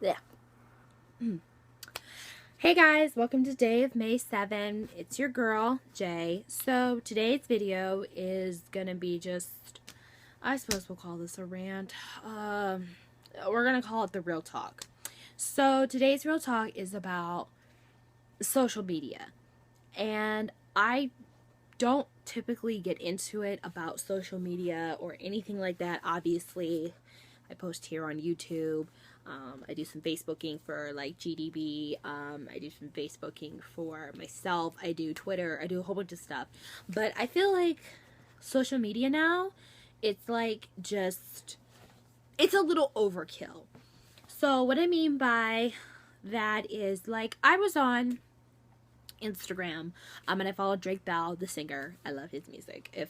Yeah. Hey guys, welcome to day of May 7. It's your girl, Jay. So today's video is gonna be just, I suppose we'll call this a rant. We're gonna call it the real talk. So today's real talk is about social media. And I don't typically get into it about social media or anything like that. Obviously, I post here on YouTube. I do some Facebooking for like GDB. I do some Facebooking for myself. I do Twitter. I do a whole bunch of stuff. But I feel like social media now, it's like just, it's a little overkill. So what I mean by that is, like, I was on Instagram, and I followed Drake Bell, the singer. I love his music. If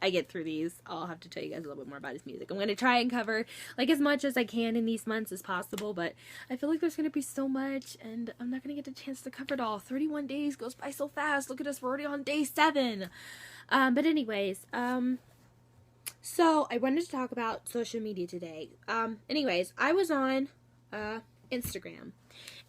I get through these, I'll have to tell you guys a little bit more about his music. I'm going to try and cover like as much as I can in these months as possible, but I feel like there's going to be so much and I'm not going to get the chance to cover it all. 31 days goes by so fast. Look at us, we're already on day 7. But anyways, so I wanted to talk about social media today. Anyways, I was on Instagram,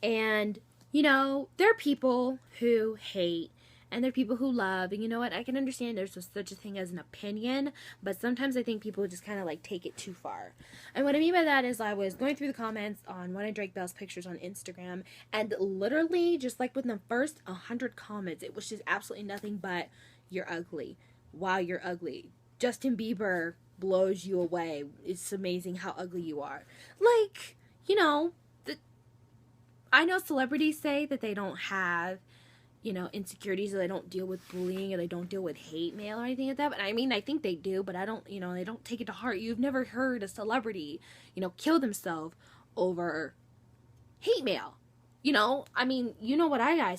and you know, there are people who hate and there are people who love, and you know what, I can understand there's such a thing as an opinion, but sometimes I think people just kind of like take it too far. And what I mean by that is, I was going through the comments on one of Drake Bell's pictures on Instagram, and literally just like within the first 100 comments, it was just absolutely nothing but, "You're ugly. Wow, you're ugly. Justin Bieber blows you away. It's amazing how ugly you are." Like, you know, I know celebrities say that they don't have, you know, insecurities, or they don't deal with bullying, or they don't deal with hate mail or anything like that. But I mean, I think they do, but I don't, you know, they don't take it to heart. You've never heard a celebrity, you know, kill themselves over hate mail. You know, I mean, you know what I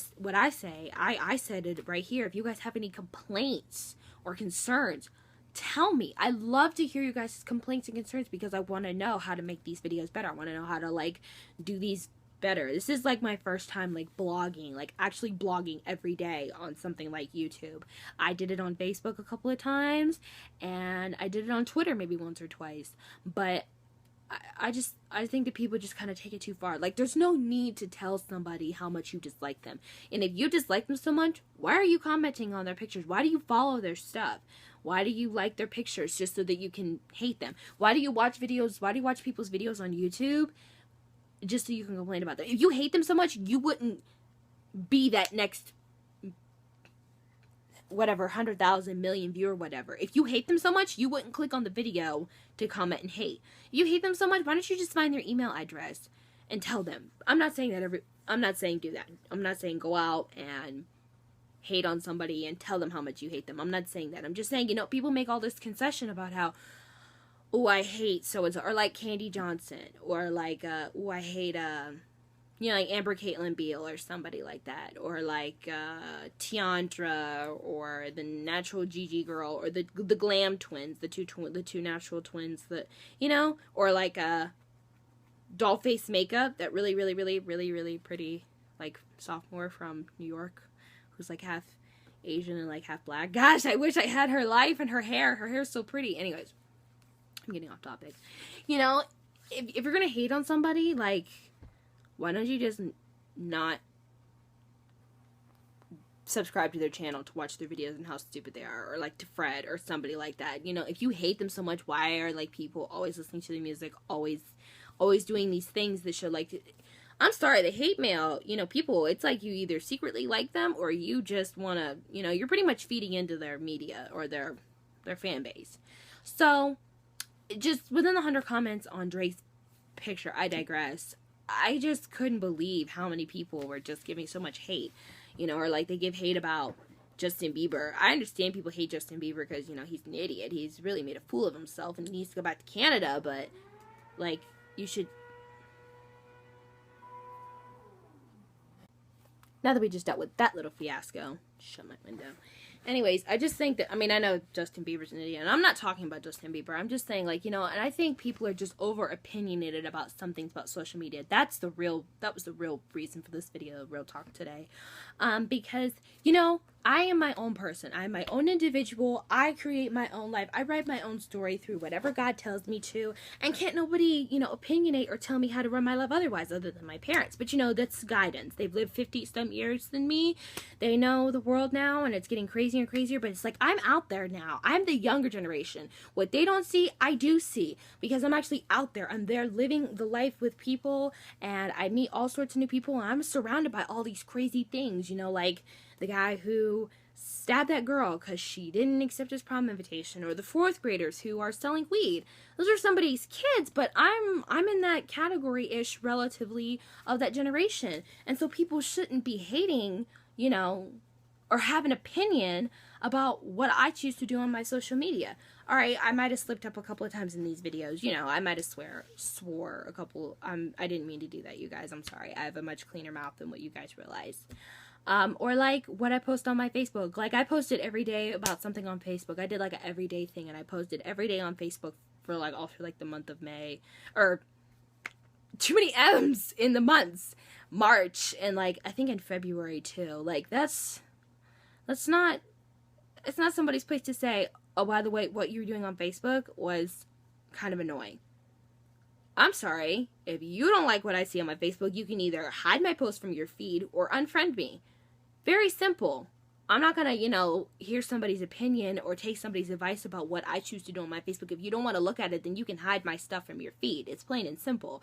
say. I said it right here. If you guys have any complaints or concerns, tell me. I love to hear you guys' complaints and concerns, because I want to know how to make these videos better. I want to know how to like do these better. This is like my first time like blogging, like actually blogging every day on something like YouTube. I did it on Facebook a couple of times, and I did it on Twitter maybe once or twice, but I think that people just kind of take it too far. Like, there's no need to tell somebody how much you dislike them. And if you dislike them so much, why are you commenting on their pictures? Why do you follow their stuff? Why do you like their pictures just so that you can hate them? Why do you watch videos? Why do you watch people's videos on YouTube just so you can complain about them? If you hate them so much, you wouldn't be that next whatever 100,000 million viewer whatever. If you hate them so much, you wouldn't click on the video to comment and hate. You hate them so much, why don't you just find their email address and tell them? I'm not saying do that. I'm not saying go out and hate on somebody and tell them how much you hate them. I'm not saying that. I'm just saying, you know, people make all this concession about how, "Oh, I hate so-and-so," or like Candy Johnson, or like, "Oh, I hate, you know, like Amber Caitlin Beal," or somebody like that, or like, Tiandra, or the natural Gigi girl, or the glam twins, the two natural twins, that, you know, or like, Dollface Makeup, that really, really, really, really, really pretty, like, sophomore from New York, who's like half Asian and like half black. Gosh, I wish I had her life and her hair. Her hair's so pretty. Anyways, I'm getting off topic. You know, if you're gonna hate on somebody, like, why don't you just not subscribe to their channel to watch their videos and how stupid they are, or like to Fred or somebody like that? You know, if you hate them so much, why are like people always listening to their music, always doing these things that should, like, I'm sorry, the hate mail, you know, people, it's like you either secretly like them or you just want to, you know, you're pretty much feeding into their media or their fan base. So, just within the 100 comments on Drake's picture, I digress, I just couldn't believe how many people were just giving so much hate, you know, or like they give hate about Justin Bieber. I understand people hate Justin Bieber because, you know, he's an idiot. He's really made a fool of himself and he needs to go back to Canada, but, like, you should... Now that we just dealt with that little fiasco, shut my window. Anyways, I just think that, I mean, I know Justin Bieber's an idiot, and I'm not talking about Justin Bieber. I'm just saying, like, you know, and I think people are just over-opinionated about some things about social media. That was the real reason for this video, real talk today. Because, you know, I am my own person. I'm my own individual. I create my own life. I write my own story through whatever God tells me to. And can't nobody, opinionate or tell me how to run my life otherwise, other than my parents. But, that's guidance. They've lived 50 some years than me. They know the world now, and it's getting crazier and crazier. But it's like, I'm out there now. I'm the younger generation. What they don't see, I do see. Because I'm actually out there. I'm there living the life with people. And I meet all sorts of new people. And I'm surrounded by all these crazy things, like the guy who stabbed that girl because she didn't accept his prom invitation, or the fourth graders who are selling weed. Those are somebody's kids, but I'm in that category-ish relatively of that generation. And so people shouldn't be hating, or have an opinion about what I choose to do on my social media. All right, I might have slipped up a couple of times in these videos. I might have swore a couple. I didn't mean to do that, you guys. I'm sorry. I have a much cleaner mouth than what you guys realize. Or like what I post on my Facebook. Like I posted every day about something on Facebook. I did like an everyday thing, and I posted every day on Facebook for like all through like the month of May, or too many M's in the months, March, and like I think in February too. Like it's not somebody's place to say, oh, by the way, what you were doing on Facebook was kind of annoying. I'm sorry. If you don't like what I see on my Facebook, you can either hide my post from your feed or unfriend me. Very simple. I'm not going to, hear somebody's opinion or take somebody's advice about what I choose to do on my Facebook. If you don't want to look at it, then you can hide my stuff from your feed. It's plain and simple.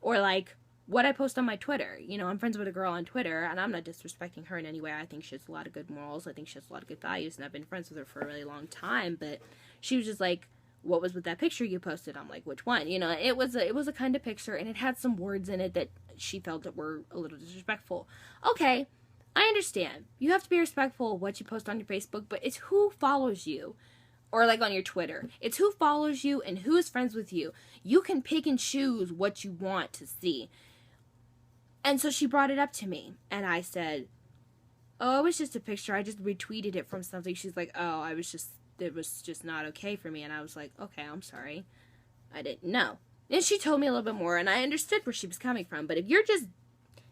Or like what I post on my Twitter. I'm friends with a girl on Twitter, and I'm not disrespecting her in any way. I think she has a lot of good morals. I think she has a lot of good values, and I've been friends with her for a really long time. But she was just like, what was with that picture you posted? I'm like, which one? It was a kind of picture, and it had some words in it that she felt that were a little disrespectful. Okay, I understand. You have to be respectful of what you post on your Facebook, but it's who follows you. Or like on your Twitter. It's who follows you and who is friends with you. You can pick and choose what you want to see. And so she brought it up to me, and I said, oh, it was just a picture. I just retweeted it from something. She's like, oh, it was just not okay for me. And I was like, okay, I'm sorry. I didn't know. And she told me a little bit more, and I understood where she was coming from. But if you're just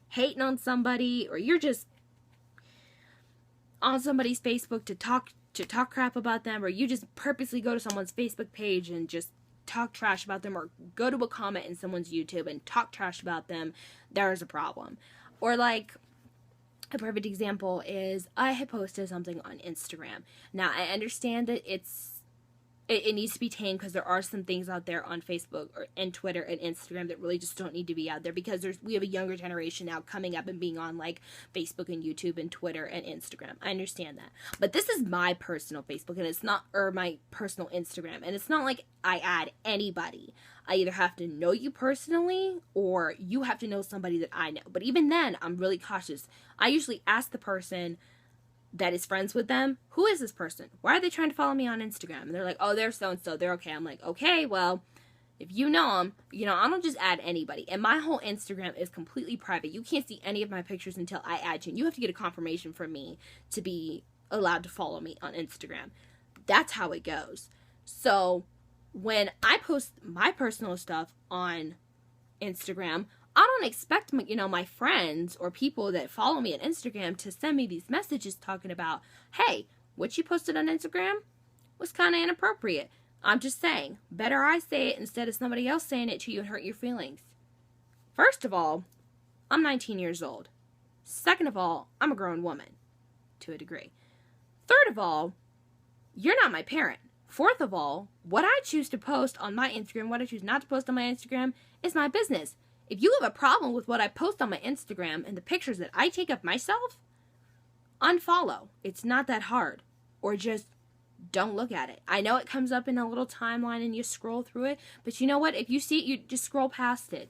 hating on somebody, or you're just on somebody's Facebook to talk crap about them, or you just purposely go to someone's Facebook page and just talk trash about them, or go to a comment in someone's YouTube and talk trash about them, there's a problem. Or like, a perfect example is I had posted something on Instagram. Now, I understand that it needs to be tamed, because there are some things out there on Facebook and Twitter and Instagram that really just don't need to be out there, because we have a younger generation now coming up and being on like Facebook and YouTube and Twitter and Instagram. I understand that. But this is my personal Facebook, and it's not, or my personal Instagram, and it's not like I add anybody. I either have to know you personally, or you have to know somebody that I know. But even then, I'm really cautious. I usually ask the person that is friends with them, who is this person? Why are they trying to follow me on Instagram? And they're like, oh, they're so-and-so, they're okay. I'm like, okay, well, if you know them, I don't just add anybody. And my whole Instagram is completely private. You can't see any of my pictures until I add you. And you have to get a confirmation from me to be allowed to follow me on Instagram. That's how it goes. So when I post my personal stuff on Instagram, I don't expect my friends or people that follow me on Instagram to send me these messages talking about, hey, what you posted on Instagram was kind of inappropriate. I'm just saying, better I say it instead of somebody else saying it to you and hurt your feelings. First of all, I'm 19 years old. Second of all, I'm a grown woman, to a degree. Third of all, you're not my parent. Fourth of all, what I choose to post on my Instagram, what I choose not to post on my Instagram, is my business. If you have a problem with what I post on my Instagram and the pictures that I take of myself, unfollow. It's not that hard. Or just don't look at it. I know it comes up in a little timeline and you scroll through it, but you know what? If you see it, you just scroll past it.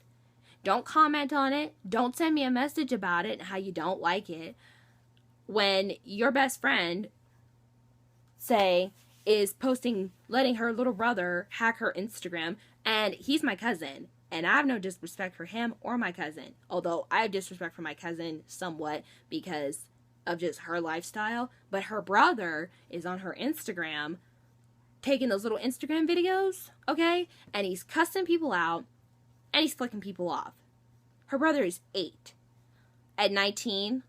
Don't comment on it. Don't send me a message about it and how you don't like it. When your best friend, say, is posting, letting her little brother hack her Instagram, and he's my cousin, and I have no disrespect for him or my cousin. Although I have disrespect for my cousin somewhat because of just her lifestyle. But her brother is on her Instagram taking those little Instagram videos, okay? And he's cussing people out and he's flicking people off. Her brother is 8. At 19,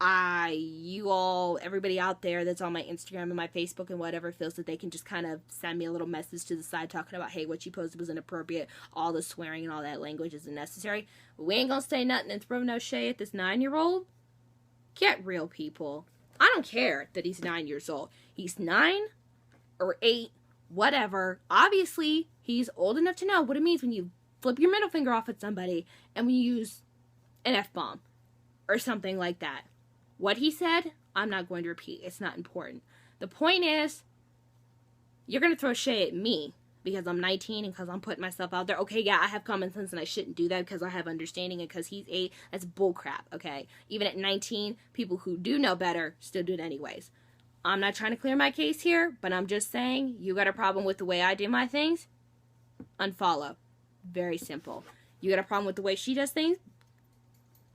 everybody out there that's on my Instagram and my Facebook and whatever feels that they can just kind of send me a little message to the side talking about, hey, what you posted was inappropriate, all the swearing and all that language isn't necessary. We ain't gonna say nothing and throw no shade at this 9-year-old. Get real, people. I don't care that he's 9 years old. He's 9 or 8, whatever. Obviously, he's old enough to know what it means when you flip your middle finger off at somebody and when you use an F-bomb or something like that. What he said, I'm not going to repeat. It's not important. The point is, you're going to throw shade at me because I'm 19 and because I'm putting myself out there. Okay, yeah, I have common sense and I shouldn't do that because I have understanding and because he's 8. That's bullcrap, okay? Even at 19, people who do know better still do it anyways. I'm not trying to clear my case here, but I'm just saying, you got a problem with the way I do my things? Unfollow. Very simple. You got a problem with the way she does things?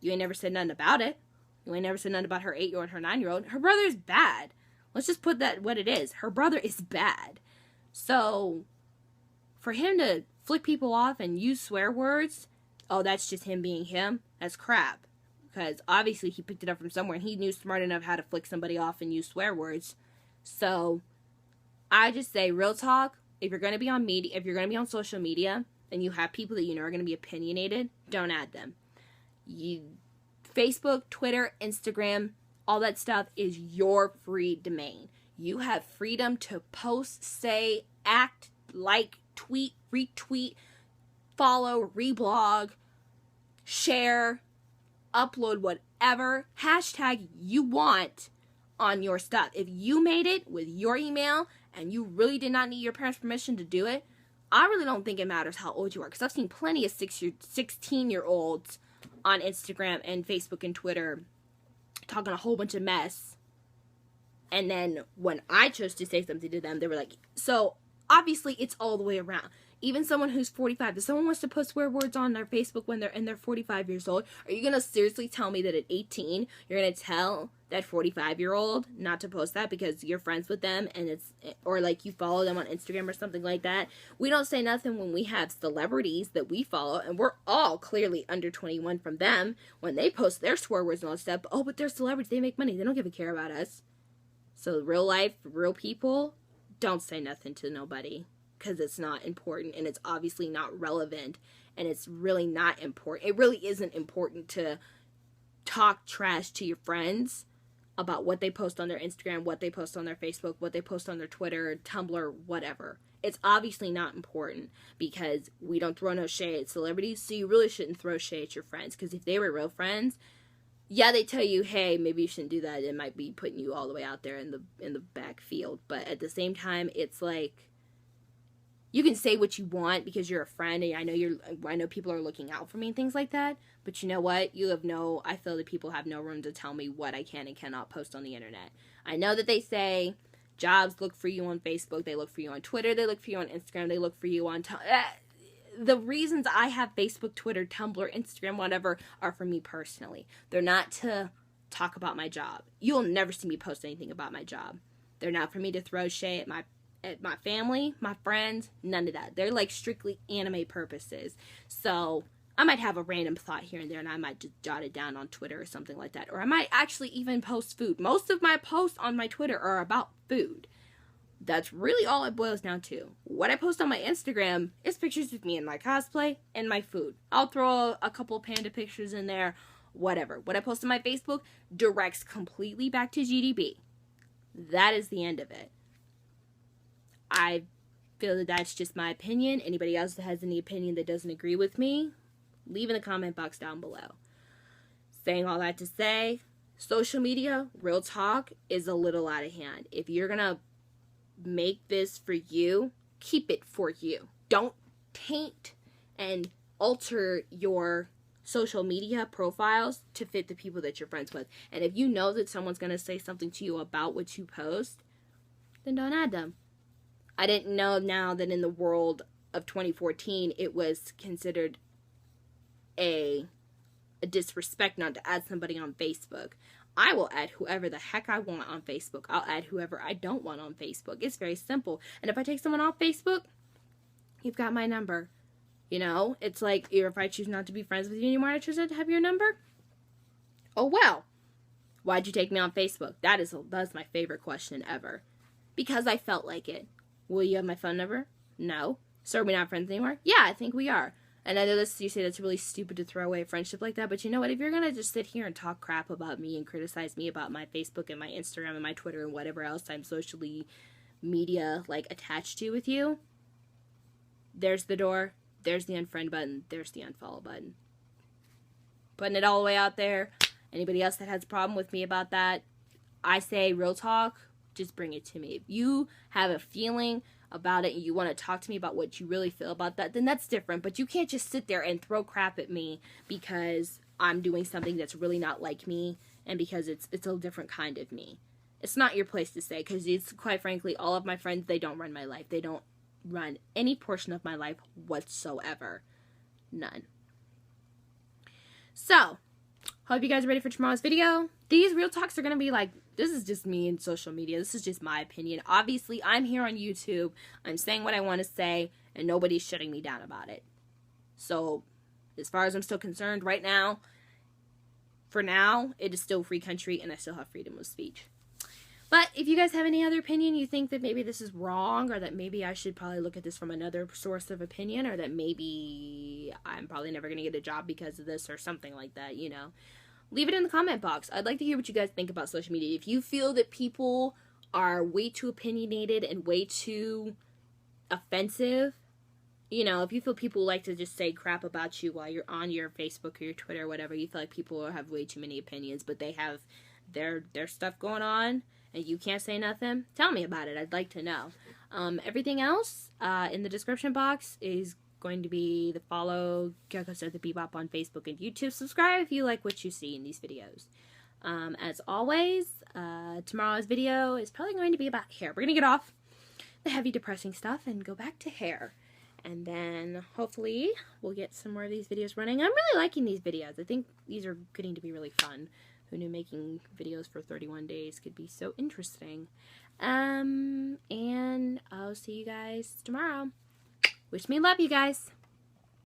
You ain't never said nothing about it. You ain't never said nothing about her 8-year-old, her 9-year-old. Her brother is bad. Let's just put that what it is. Her brother is bad. So, for him to flick people off and use swear words, oh, that's just him being him. That's crap. Because obviously he picked it up from somewhere and he knew smart enough how to flick somebody off and use swear words. So, I just say, real talk, if you're going to be on media, if you're going to be on social media and you have people that you know are going to be opinionated, don't add them. Facebook, Twitter, Instagram, all that stuff is your free domain. You have freedom to post, say, act, like, tweet, retweet, follow, reblog, share, upload whatever hashtag you want on your stuff. If you made it with your email and you really did not need your parents' permission to do it, I really don't think it matters how old you are because I've seen plenty of 16-year-olds on Instagram and Facebook and Twitter talking a whole bunch of mess. And then when I chose to say something to them, they were like, so obviously it's all the way around. Even someone who's 45, if someone wants to post swear words on their Facebook when they're 45 years old, are you going to seriously tell me that at 18, you're going to tell that 45-year-old not to post that because you're friends with them and or like you follow them on Instagram or something like that? We don't say nothing when we have celebrities that we follow and we're all clearly under 21 from them when they post their swear words and all that stuff. Oh, but they're celebrities. They make money. They don't give a care about us. So real life, real people, don't say nothing to nobody. Because it's not important and it's obviously not relevant and it's really not important. It really isn't important to talk trash to your friends about what they post on their Instagram, what they post on their Facebook, what they post on their Twitter, Tumblr, whatever. It's obviously not important because we don't throw no shade at celebrities, so you really shouldn't throw shade at your friends because if they were real friends, yeah, they tell you, hey, maybe you shouldn't do that. It might be putting you all the way out there in the backfield. But at the same time, it's like, you can say what you want because you're a friend and I know people are looking out for me and things like that. But you know what? I feel that people have no room to tell me what I can and cannot post on the internet. I know that they say jobs look for you on Facebook, they look for you on Twitter, they look for you on Instagram, they look for you on the reasons I have Facebook, Twitter, Tumblr, Instagram, whatever, are for me personally. They're not to talk about my job. You'll never see me post anything about my job. They're not for me to throw shade at my family, my friends, none of that. They're like strictly anime purposes. So I might have a random thought here and there and I might just jot it down on Twitter or something like that. Or I might actually even post food. Most of my posts on my Twitter are about food. That's really all it boils down to. What I post on my Instagram is pictures of me in my cosplay and my food. I'll throw a couple panda pictures in there, whatever. What I post on my Facebook directs completely back to GDB. That is the end of it. I feel that that's just my opinion. Anybody else that has any opinion that doesn't agree with me, leave in the comment box down below. Saying all that to say, social media, real talk, is a little out of hand. If you're going to make this for you, keep it for you. Don't taint and alter your social media profiles to fit the people that you're friends with. And if you know that someone's going to say something to you about what you post, then don't add them. I didn't know now that in the world of 2014, it was considered a disrespect not to add somebody on Facebook. I will add whoever the heck I want on Facebook. I'll add whoever I don't want on Facebook. It's very simple. And if I take someone off Facebook, you've got my number. You know, it's like, if I choose not to be friends with you anymore, I choose not to have your number. Oh, well. Why'd you take me on Facebook? That's my favorite question ever. Because I felt like it. Will you have my phone number? No. So are we not friends anymore? Yeah, I think we are. And I know you say that's really stupid to throw away a friendship like that, but you know what? If you're going to just sit here and talk crap about me and criticize me about my Facebook and my Instagram and my Twitter and whatever else I'm socially media, like, attached to with you, there's the door, there's the unfriend button, there's the unfollow button. Putting it all the way out there. Anybody else that has a problem with me about that, I say real talk, just bring it to me. If you have a feeling about it and you want to talk to me about what you really feel about that, then that's different. But you can't just sit there and throw crap at me because I'm doing something that's really not like me and because it's a different kind of me. It's not your place to say, because it's, quite frankly, all of my friends, they don't run my life. They don't run any portion of my life whatsoever. None. So, hope you guys are ready for tomorrow's video. These real talks are going to be like, this is just me in social media. This is just my opinion. Obviously, I'm here on YouTube. I'm saying what I want to say, and nobody's shutting me down about it. So, as far as I'm still concerned, right now, for now, it is still a free country, and I still have freedom of speech. But if you guys have any other opinion, you think that maybe this is wrong, or that maybe I should probably look at this from another source of opinion, or that maybe I'm probably never going to get a job because of this, or something like that, you know, leave it in the comment box. I'd like to hear what you guys think about social media. If you feel that people are way too opinionated and way too offensive, you know, if you feel people like to just say crap about you while you're on your Facebook or your Twitter or whatever, you feel like people have way too many opinions, but they have their stuff going on, and you can't say nothing, tell me about it. I'd like to know. Everything else in the description box is going to be the follow Kyoko Says the Bebop on Facebook and YouTube. Subscribe if you like what you see in these videos. As always, tomorrow's video is probably going to be about hair. We're going to get off the heavy depressing stuff and go back to hair. And then hopefully we'll get some more of these videos running. I'm really liking these videos. I think these are getting to be really fun. Who knew making videos for 31 days could be so interesting? And I'll see you guys tomorrow. Wish me love, you guys.